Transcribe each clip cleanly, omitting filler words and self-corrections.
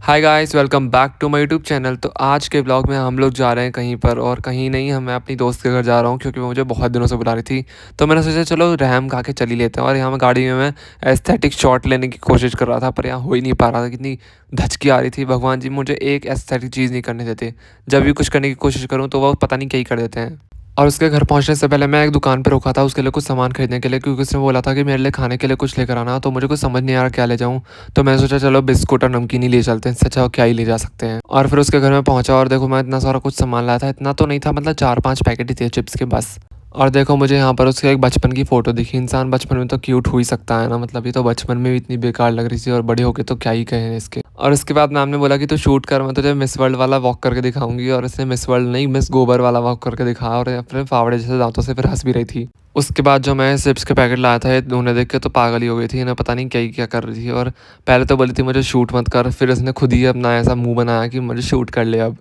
Hi guys, welcome back to my YouTube channel. तो आज के ब्लॉग में हम लोग जा रहे हैं कहीं पर, और कहीं नहीं, मैं अपनी दोस्त के घर जा रहा हूँ क्योंकि वो मुझे बहुत दिनों से बुला रही थी। तो मैंने सोचा चलो रहम खा के चल ही लेते हैं। और यहाँ मैं गाड़ी में मैं एस्थेटिक शॉट लेने की कोशिश कर रहा था, पर यहाँ हो ही नहीं पा रहा था। कितनी धचकी आ रही थी, भगवान जी मुझे एक एस्थेटिक चीज़ नहीं करने देते। जब भी कुछ करने की कोशिश करूँ तो वो पता नहीं क्या ही कर देते हैं। और उसके घर पहुंचने से पहले मैं एक दुकान पे रुका था उसके लिए कुछ सामान खरीदने के लिए, क्योंकि उसने बोला था कि मेरे लिए खाने के लिए कुछ लेकर आना। तो मुझे कुछ समझ नहीं आ रहा क्या ले जाऊं। तो मैंने सोचा चलो बिस्कुट और नमकीन ही ले चलते हैं, इससे अच्छा क्या ही ले जा सकते हैं। और फिर उसके घर में पहुंचा और देखो मैं इतना सारा कुछ सामान लाया था। इतना तो नहीं था, मतलब 4-5 पैकेट ही थे चिप्स के बस। और देखो मुझे यहाँ पर उसके एक बचपन की फ़ोटो दिखी। इंसान बचपन में तो क्यूट हो ही सकता है ना, मतलब ये तो बचपन में भी इतनी बेकार लग रही थी, और बड़े होके तो क्या ही कहें इसके। और उसके बाद मैम ने बोला कि तू शूट कर, मैं तुझे मिस वर्ल्ड वाला वॉक करके दिखाऊंगी। और इसने मिस वर्ल्ड नहीं, मिस गोबर वाला वॉक करके दिखाया, और अपने फावड़े जैसे दांतों से फिर हंस भी रही थी। उसके बाद जो मैं चिप्स के पैकेट लाया था, उन्हें देख के तो पागल ही हो गई थी। इन्हें पता नहीं क्या ही क्या कर रही थी। और पहले तो बोली थी मुझे शूट मत कर, फिर इसने खुद ही अपना ऐसा मुंह बनाया कि मुझे शूट कर ले अब।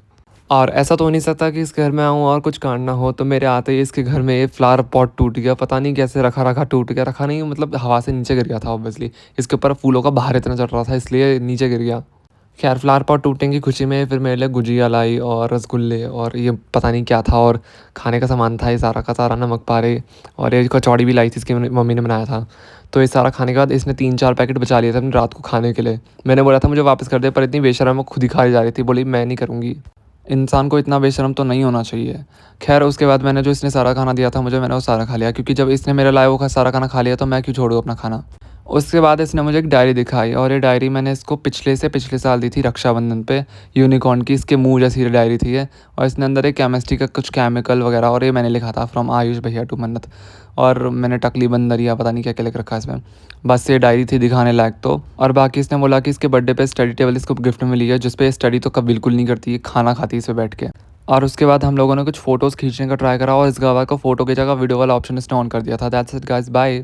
और ऐसा तो हो नहीं सकता कि इस घर में आऊँ और कुछ कांड ना हो। तो मेरे आते ही इसके घर में ये फ्लावर पॉट टूट गया, पता नहीं कैसे रखा रखा टूट गया। रखा नहीं, मतलब हवा से नीचे गिर गया था ऑब्वियसली। इसके ऊपर फूलों का बाहर इतना चढ़ रहा था, इसलिए नीचे गिर गया। खैर फ्लावर पॉट टूटने की खुशी में फिर मेरे लिए गुजिया लाई और रसगुल्ले, और ये पता नहीं क्या था, और खाने का सामान था ये सारा का सारा, नमक पारे। और ये कचौड़ी भी लाई थी, इसकी मम्मी ने बनाया था। तो ये सारा खाने के बाद इसने 3-4 पैकेट बचा लिए थे अपनी रात को खाने के लिए। मैंने बोला था मुझे वापस कर दे, पर इतनी बेशर्म वो खुद ही खाई जा रही थी। बोली मैं नहीं करूँगी। इंसान को इतना बेशर्म तो नहीं होना चाहिए। खैर उसके बाद मैंने जो इसने सारा खाना दिया था मुझे, मैंने वो सारा खा लिया, क्योंकि जब इसने मेरे लाए वो सारा खाना खा लिया तो मैं क्यों छोड़ूँ अपना खाना। उसके बाद इसने मुझे एक डायरी दिखाई, और ये डायरी मैंने इसको पिछले साल दी थी रक्षाबंधन पे। यूनिकॉर्न की इसके मुंह जैसी डायरी थी ये। और इसने अंदर एक केमिस्ट्री का कुछ केमिकल वगैरह, और ये मैंने लिखा था फ्रॉम आयुष भैया टू मन्नत। और मैंने टकली बंदरिया पता नहीं क्या क्या लिख रखा है इसमें। बस ये डायरी थी दिखाने लायक तो। और बाकी इसने बोला कि इसके बर्थडे पे स्टडी टेबल इसको गिफ्ट में मिली है, जिस पे स्टडी तो कब बिल्कुल नहीं करती है, खाना खाती है इस पे बैठ के। और उसके बाद हम लोगों ने कुछ फ़ोटोज़ खींचने का ट्राई करा, और इस गवाह को फ़ोटो की जगह वीडियो वाला ऑप्शन इसने ऑन कर दिया था। That's it guys, bye.